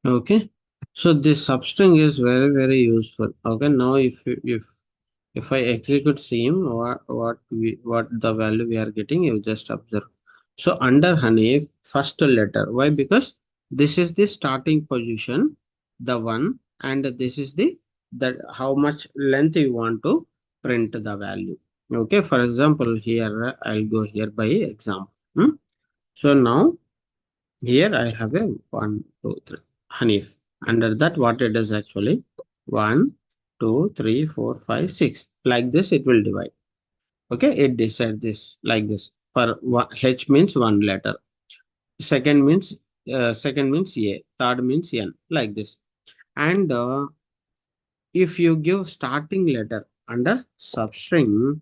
Okay, so this substring is very useful. Okay, now if I execute same, what the value we are getting, you just observe. So under honey, first letter. Why? Because this is the starting position, the one, and this is the that how much length you want to print the value. Okay, for example, here I'll go here by example. So now here I have a one, two, three honeys. Under that, what it is actually one, two, three, four, five, six. Like this, it will divide. Okay, it decide this like this. For H means one letter. Second means A. Third means N. Like this. And if you give starting letter under substring,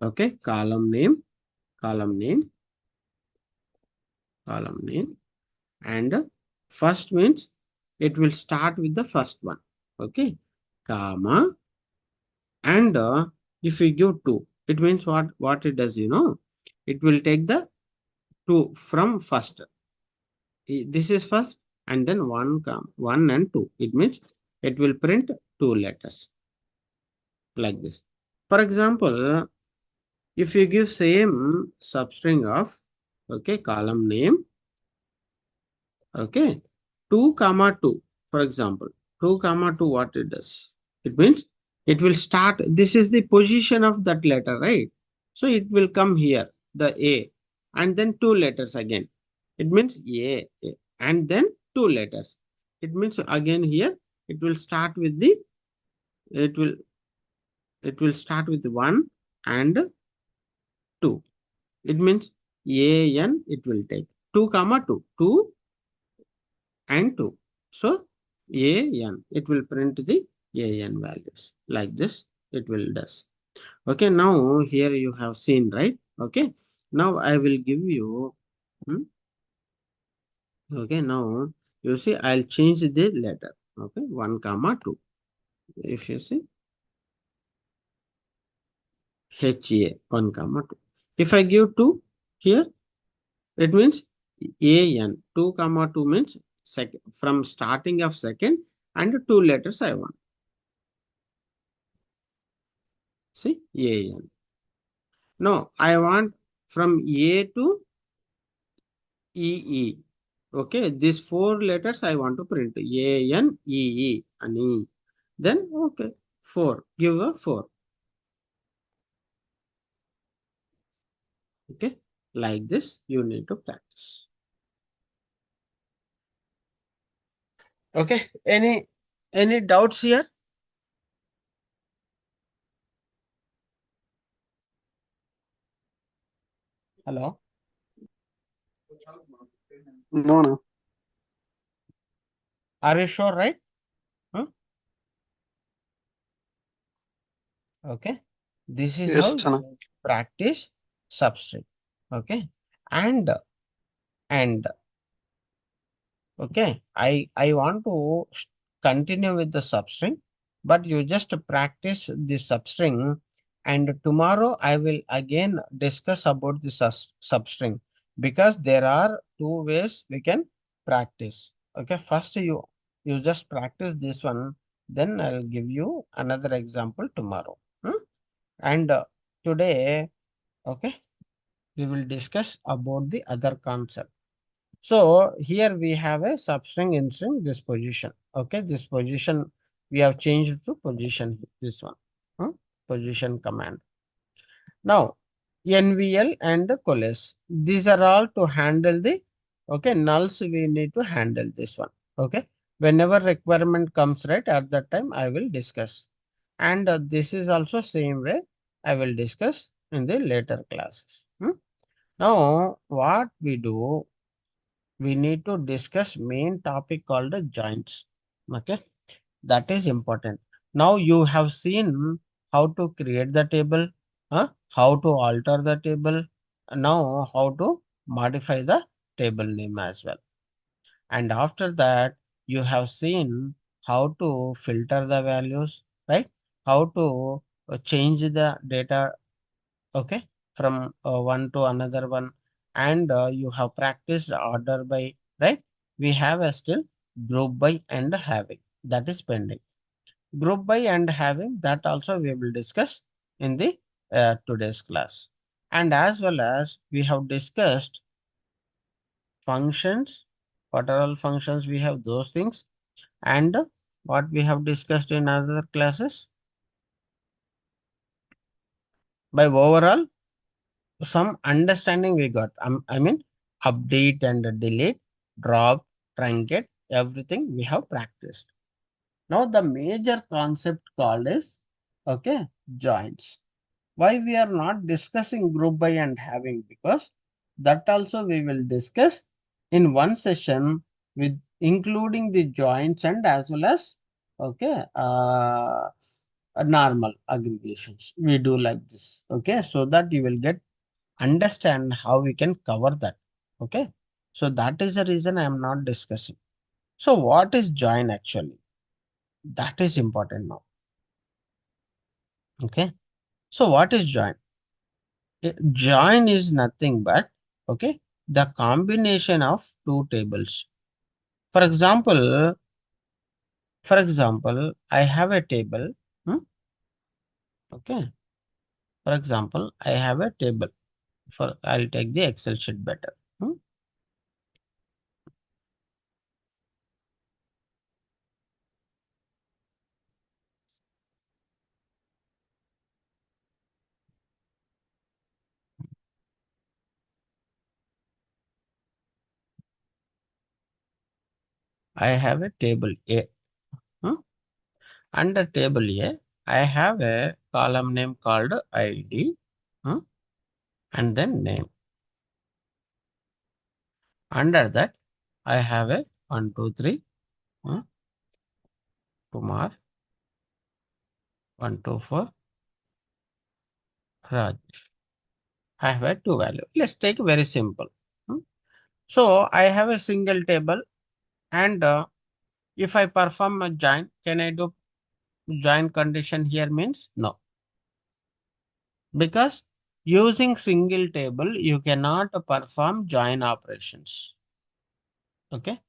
okay, column name, column name, and first means it will start with the first one. Okay, comma, and if we give two, it means what it does, it will take the two from first. This is first, and then one and two. It means it will print two letters like this. For example, if you give same substring of, okay, column name, okay, 2 comma 2, for example, 2 comma 2, what it does, it means it will start, this is the position of that letter, right? So it will come here, the A, and then two letters again. It means A, and then two letters. It means again here it will start with the, it will it will start with one and two. It means AN, it will take 2 comma 2, 2 and 2. So AN, it will print the AN values like this. It will does. Okay, now here you have seen, right? Okay, now I will give you. hmm, Okay, now you see I'll change the letter. Okay, 1 comma 2. If you see HA 1 comma 2. If I give 2 here, it means AN 2 comma 2 means second, from starting of second, and two letters I want. See AN. No, I want from A to EE. Okay, these four letters I want to print. ANEE. Ani. Then, okay, 4. Give a 4. Okay, like this, you need to practice. Okay, any doubts here? Hello? No, no. Are you sure, right? Huh? Okay, this is how Yes, Chana. you practice substrate. Okay, and and okay, I want to continue with the substring, but you just practice the substring, and tomorrow I will again discuss about the substring, because there are two ways we can practice. Okay, first you just practice this one, then I'll give you another example tomorrow. And today, okay, we will discuss about the other concept. So here we have a substring in string this position. Okay, this position we have changed to position, this one. hmm, Position command. Now NVL and coalesce. These are all to handle the, okay, nulls we need to handle this one. Okay. Whenever requirement comes, right, at that time I will discuss. And this is also same way I will discuss in the later classes. Now what we do, we need to discuss main topic called the joints. Okay, that is important. Now you have seen how to create the table, how to alter the table, now how to modify the table name as well. And after that, you have seen how to filter the values, right? How to change the data, okay, from one to another one. And you have practiced order by, right? We have a still group by and having. That is pending. Group by and having, that also we will discuss in the today's class. And as well as we have discussed functions, what are all functions we have, those things, and what we have discussed in other classes. By overall, some understanding we got. I mean, update and delete, drop, truncate, everything we have practiced. Now the major concept called is, okay, joins. Why we are not discussing group by and having? Because that also we will discuss in one session with including the joints and as well as, okay, normal aggregations. We do like this, okay, so that you will get understand how we can cover that, okay. So that is the reason I am not discussing. So what is join actually? That is important now, okay. So what is join? Join is nothing but, okay, the combination of two tables. For example, I have a table. hmm, Okay. For example, I have a table. For I'll take the Excel sheet better. I have a table A. hmm. Under table A, I have a column name called ID, hmm, and then name. Under that, I have a 1, 2, 3, hmm, Kumar, 1, 2, 4, Raj. I have a two value. Let's take very simple. Hmm. So I have a single table, and if I perform a join, can I do join condition here? Means no, because using single table you cannot perform join operations. Okay,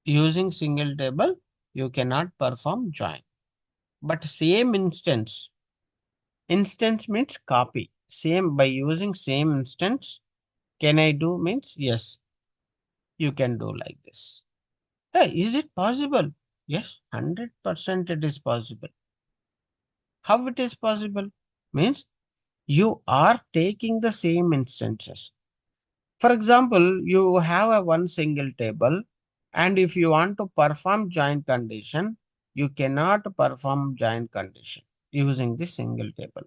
using single table you cannot perform join. But same instance, instance means copy. Same, by using same instance, can I do means yes, you can do like this. Hey, is it possible? Yes, 100% it is possible. How it is possible? Means you are taking the same instances. For example, you have a one single table, and if you want to perform join condition, you cannot perform join condition using the single table.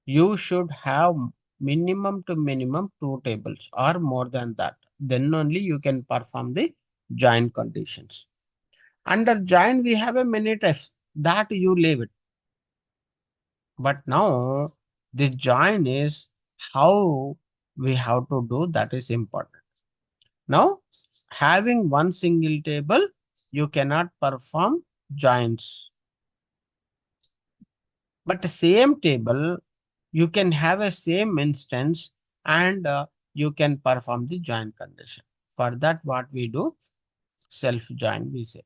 You should have minimum to minimum two tables or more than that. Then only you can perform the join conditions. Under join, we have a many tests that you leave it. But now the join is how we have to do, that is important. Now, having one single table, you cannot perform joins. But the same table, you can have a same instance and you can perform the join condition. For that, what we do? Self join, we say.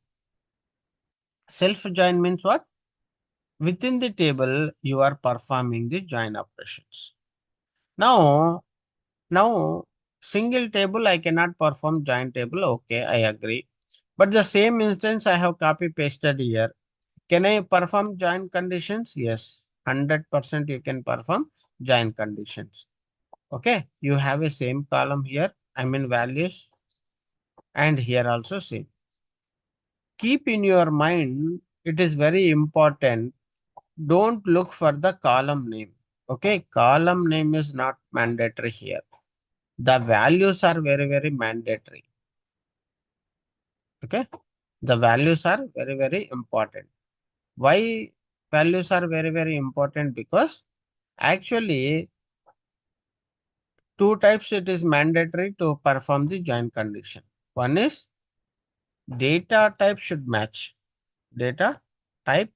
Self join means what? Within the table, you are performing the join operations. Now, single table, I cannot perform join table. Okay, I agree. But the same instance I have copy pasted here. Can I perform join conditions? Yes, 100% you can perform join conditions. Okay, you have a same column here. I mean values, and here also same. Keep in your mind, it is very important. Don't look for the column name. Okay, column name is not mandatory here. The values are very mandatory. Okay, the values are very important. Why values are very important? Because actually two types it is mandatory to perform the join condition. One is data type should match. Data type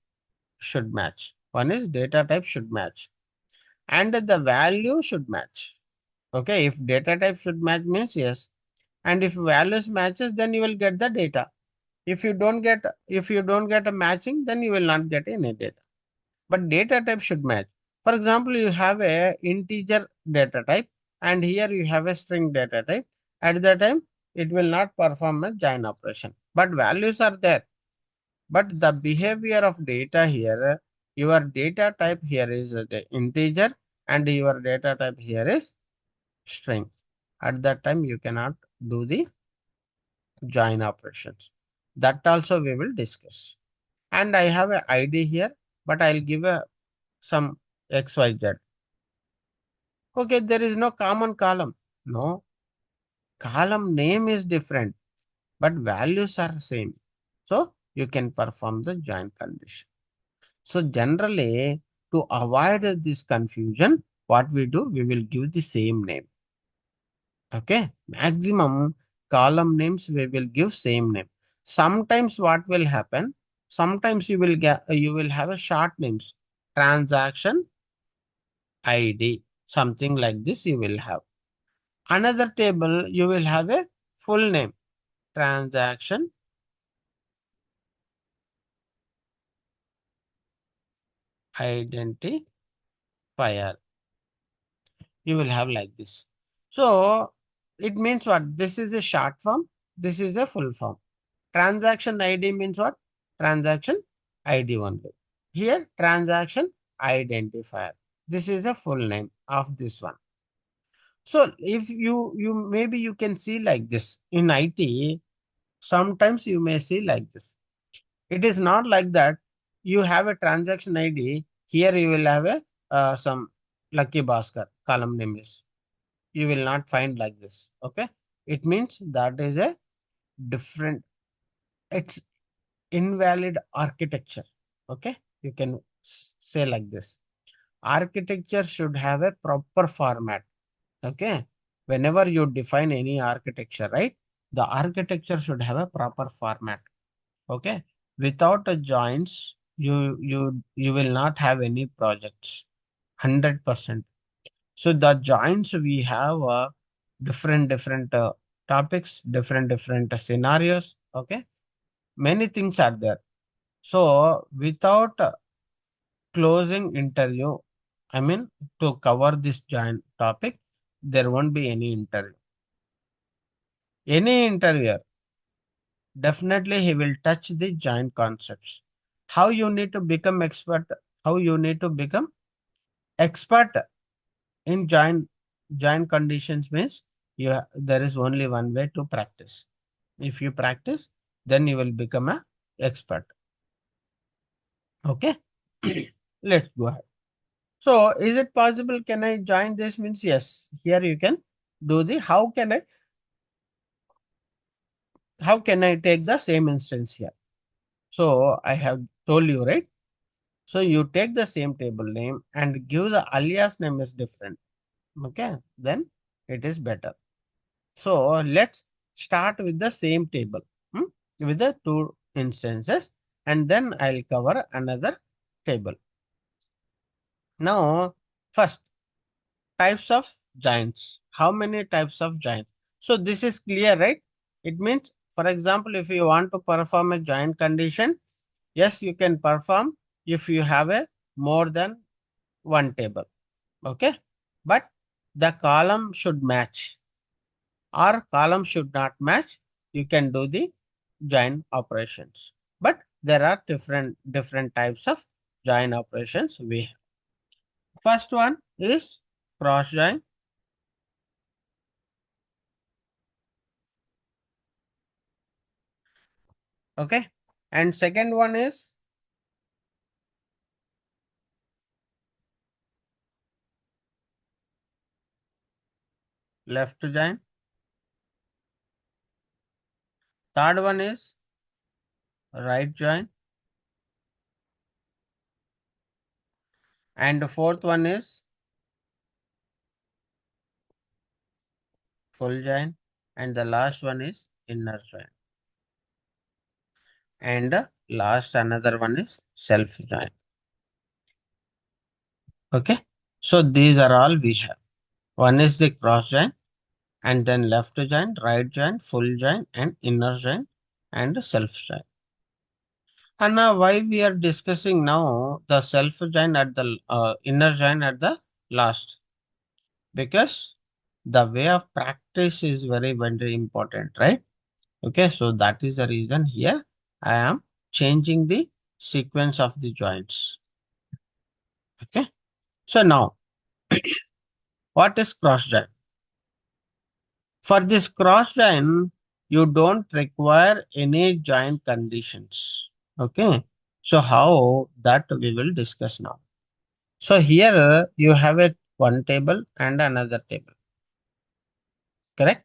should match. One is data type should match. And the value should match. Okay, if data type should match means yes. And if values matches, then you will get the data. If you don't get a matching, then you will not get any data. But data type should match. For example, you have a integer data type and here you have a string data type. At that time, it will not perform a join operation. But values are there. But the behavior of data here, your data type here is the integer and your data type here is string. At that time, you cannot do the join operations. That also we will discuss. And I have a ID here, but I'll give a some XYZ. Okay, there is no common column. No, column name is different, but values are same. So you can perform the join condition. So generally, to avoid this confusion, what we do, we will give the same name. Okay, maximum column names we will give same name. Sometimes what will happen? Sometimes you will have a short names, transaction ID, something like this you will have. Another table you will have a full name, transaction identifier. You will have like this. So it means what? This is a short form. This is a full form. Transaction ID means what? Transaction ID only. Here transaction identifier. This is a full name of this one. So if you maybe you can see like this in IT. Sometimes you may see like this. It is not like that. You have a transaction ID. Here you will have a some Lucky Bhaskar column name is. You will not find like this. Okay. It means that is a different. It's invalid architecture. Okay. You can say like this. Architecture should have a proper format. Okay. Whenever you define any architecture, right? The architecture should have a proper format. Okay. Without a joins, you will not have any projects. 100%. So the joins we have different topics, different scenarios. Okay. Many things are there. So without closing interview, I mean to cover this joint topic, there won't be any interview. Any interviewer, definitely he will touch the joint concepts. How you need to become expert, how you need to become expert in joint conditions means there is only one way to practice. If you practice, then you will become a expert. Okay. Let's go ahead. So is it possible? Can I join this? Means yes. Here you can do the how can I take the same instance here? So I have told you, right? So you take the same table name and give the alias name is different. Okay, then it is better. So let's start with the same table with the two instances and then I'll cover another table. Now, first, types of giants. How many types of giants? So this is clear, right? It means, for example, if you want to perform a giant condition, yes, you can perform if you have a more than one table. Okay. But the column should match or column should not match. You can do the join operations. But there are different types of join operations we have. First one is cross join. Okay. And second one is left join. Third one is right join. And the fourth one is full join. And the last one is inner join. And last another one is self join. Okay. So these are all we have. One is the cross join and then left join, right join, full join and inner join. and self join. And now why we are discussing now the self join at the inner join at the last? Because the way of practice is very, very important, right? Okay, so that is the reason here I am changing the sequence of the joints. Okay, so now what is cross join? For this cross join, you don't require any join conditions. Okay, so how that we will discuss now. So here you have a one table and another table, correct?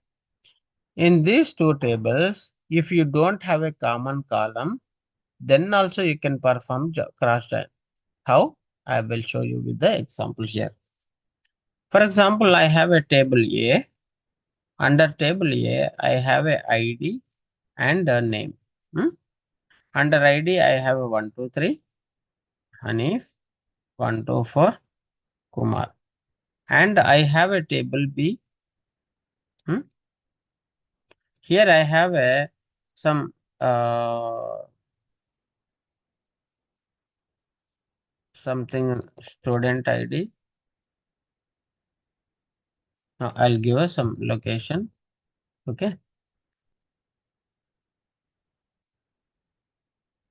In these two tables, if you don't have a common column, then also you can perform cross join. How? I will show you with the example here. For example, I have a table A. Under table A, I have a ID and a name. Hmm? Under ID, I have a 123, Hanif, 124, Kumar. And I have a table B. Hmm? Here I have a some something student ID. Now I'll give us some location. Okay.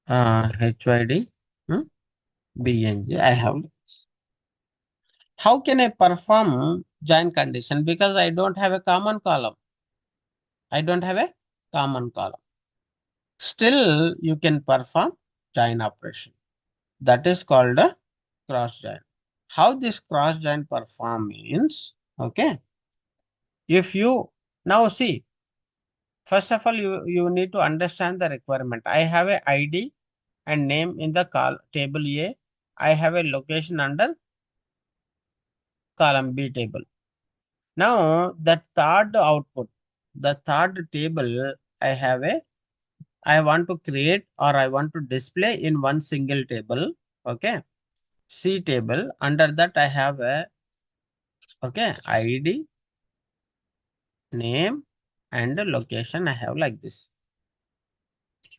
HYD. Hmm? BNG. I have. How can I perform join condition? Because I don't have a common column. I don't have a common column. Still, you can perform join operation. That is called a cross join. How this cross join perform means, okay, if you now see, first of all, you need to understand the requirement. I have a ID and name in the table A. I have a location under column B table. Now, the third output, the third table, I have a, I want to create or I want to display in one single table. Okay. C table. Under that, I have a, okay, ID, name, and the location I have like this.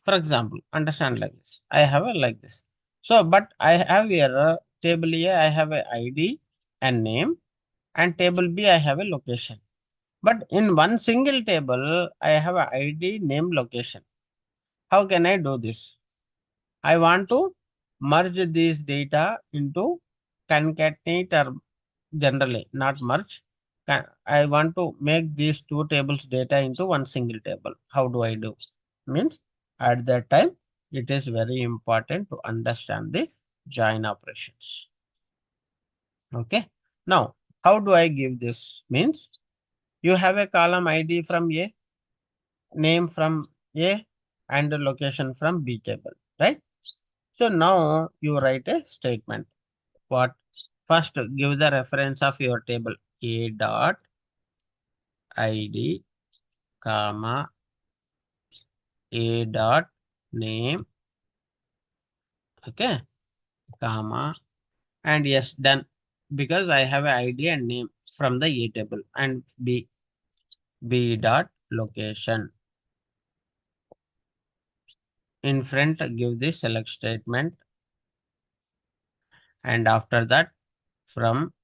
For example, understand like this. I have a like this. So, but I have here a table A, I have a ID and name, and table B, I have a location. But in one single table, I have a ID, name, location. How can I do this? I want to merge these data into concatenate or generally not merge. I want to make these two tables data into one single table. How do I do? Means at that time, it is very important to understand the join operations. Okay. Now, how do I give this? Means you have a column ID from A, name from A, and the location from B table, right? So now you write a statement. What? First, give the reference of your table A dot ID, comma, A dot name, okay, comma, and yes, done. Because I have an ID and name from the A table and B dot location. In front, give the select statement, and after that, from,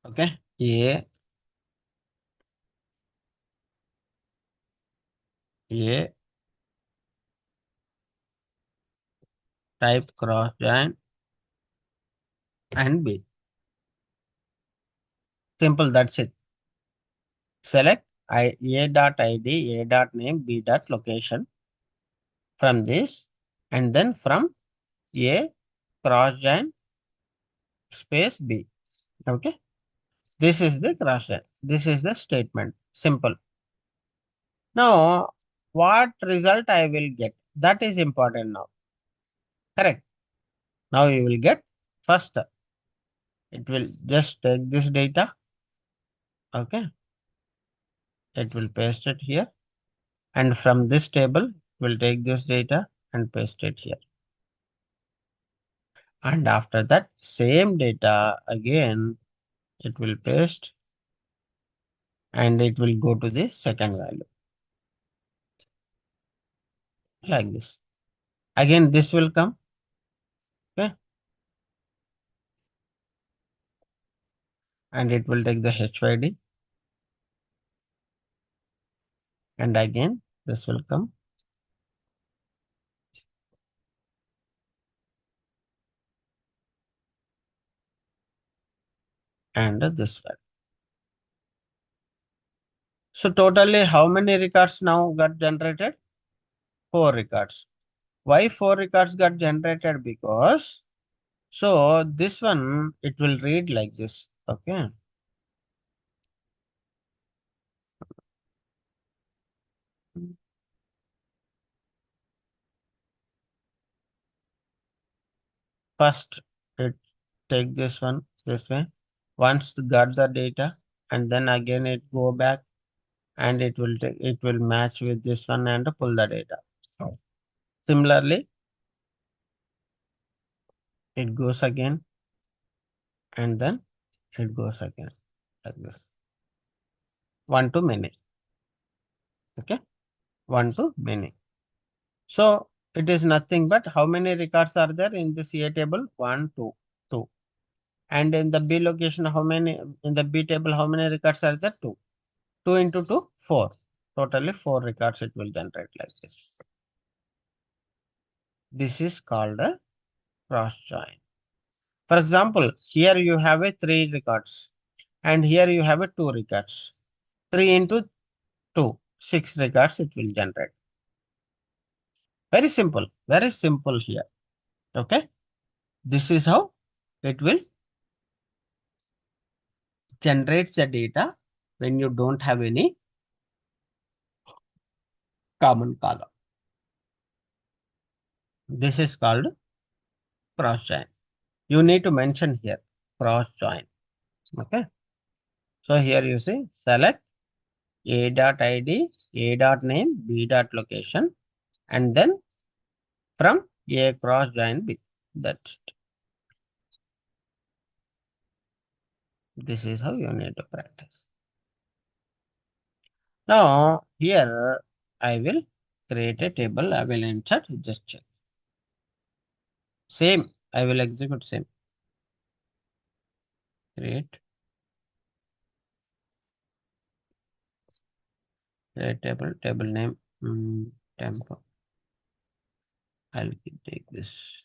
okay, A type cross join and B. Simple, that's it. Select A dot ID, A dot name, B dot location from this, and then from A cross join space B. Okay. This is the cross join. This is the statement. Simple. Now, what result I will get? That is important now. Correct. Now you will get first. It will just take this data. Okay. It will paste it here. And from this table, we'll take this data and paste it here. And after that, same data again, it will paste and it will go to the second value. like this. Again, this will come. Okay. And it will take the HYD. And again, this will come. And this one. So totally how many records now got generated? 4 records. Why 4 records got generated? Because so this one it will read like this. Okay. First it take this one this way. Once it got the data and then again it go back and it will match with this one and pull the data. Similarly, it goes again and then it goes again like this. One to many. Okay. One to many. So it is nothing but how many records are there in this A table? One, two, two. And in the B location, how many in the B table, how many records are there? Two. Two into two, four. Totally 4 records it will generate like this. This is called a cross join. For example, here you have a 3 records and here you have a 2 records. 3 into 2, 6 records it will generate. Very simple here. Okay. This is how it will generate the data when you don't have any common column. This is called cross join. You need to mention here cross join. Okay. So here you see select A dot ID, A dot name, B dot location, and then from A cross join B. That's it. This is how you need to practice. Now here I will create a table. I will insert, just check. Same, I will execute same. Create table name, tempo. I'll take this.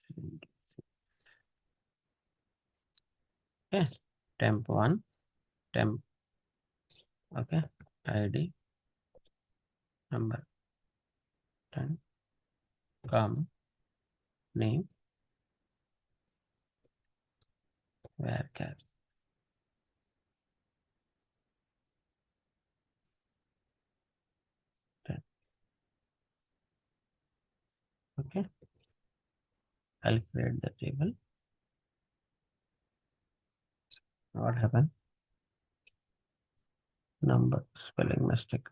Okay, temp one, temp. Okay, ID number 10, comma name varchar. Okay, I'll create the table. What happened? Number spelling mistake.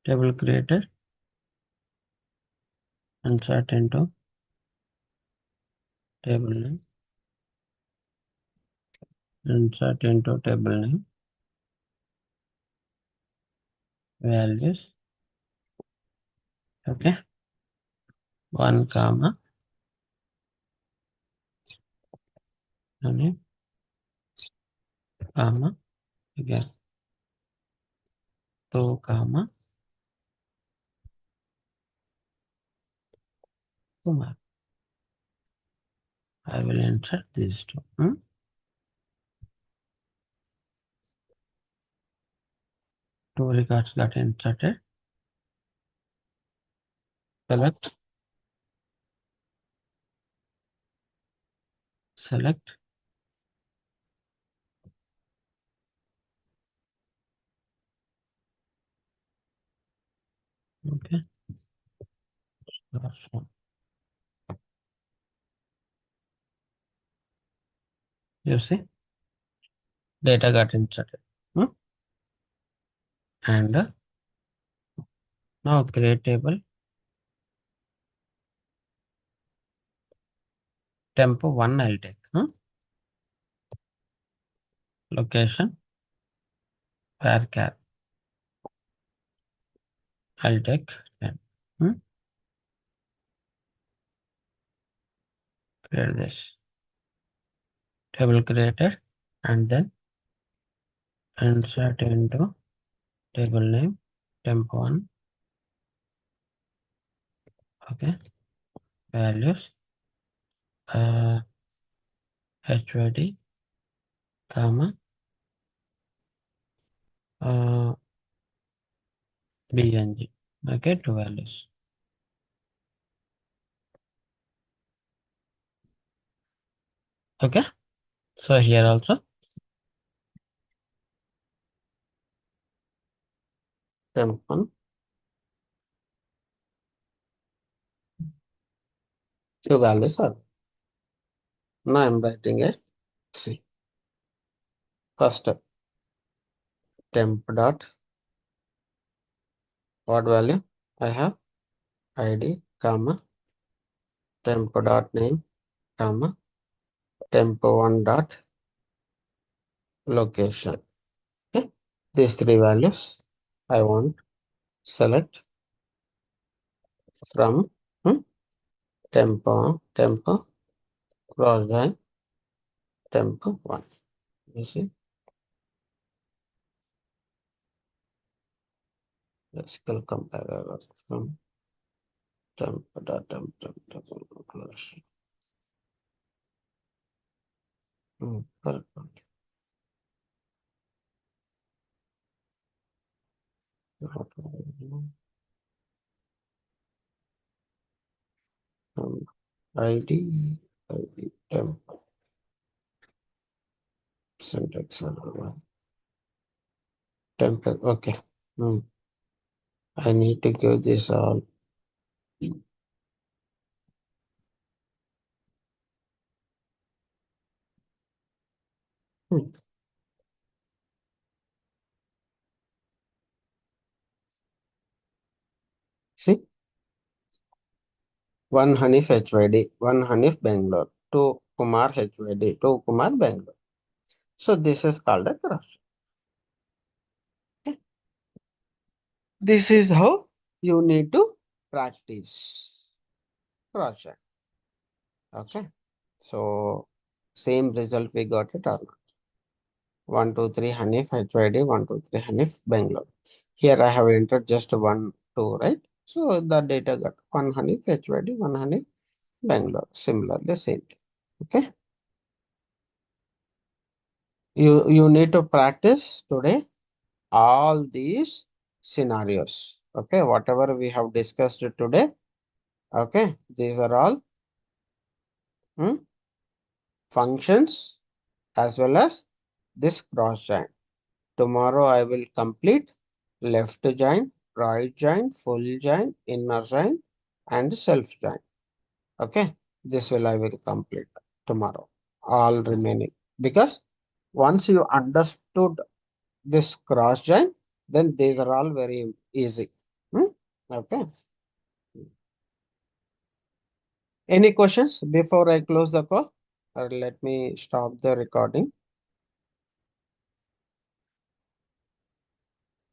Table created. Insert into table name. Insert into table name. Values. Okay. 1 comma name comma again 2 comma Kumar. I will insert these two. 2 records got inserted. Select. Select. Okay. Last one. You see, data got inserted. And now create table. Tempo 1 I'll take. Location varchar. I'll take 10. Hmm? Create this table created and then insert into table name temp1. Okay, values HYD comma uh, BNG. Okay, two values. Okay, so here also temp1 two values are. Now I'm writing it. See, first step temp dot what value I have ID comma temp dot name comma temp1 dot location. Okay, these three values I want select from tempo cross join temp1. You see, SQL compiler from temp dot temp close. Correct. ID temp syntax template. Okay. I need to give this all. Hmm. See, one Hanif HYD, one Hanif Bangalore, two Kumar HYD, two Kumar Bangalore. So this is called a cross. Okay. This is how you need to practice cross check. Okay. So same result we got it or not. 1, 2, 3 Hanif HYD, 1, 2, 3 Hanif Bangalore. Here I have entered just 1, 2, right? So the data got 1 Hanif HYD, 1 Hanif Bangalore. Similarly, same thing. Okay. You need to practice today all these scenarios. Okay. Whatever we have discussed today. Okay. These are all functions as well as this cross join. Tomorrow I will complete left join, right join, full join, inner join, and self join. Okay, this will I will complete tomorrow. All remaining because once you understood this cross join, then these are all very easy. Okay. Any questions before I close the call? Or let me stop the recording.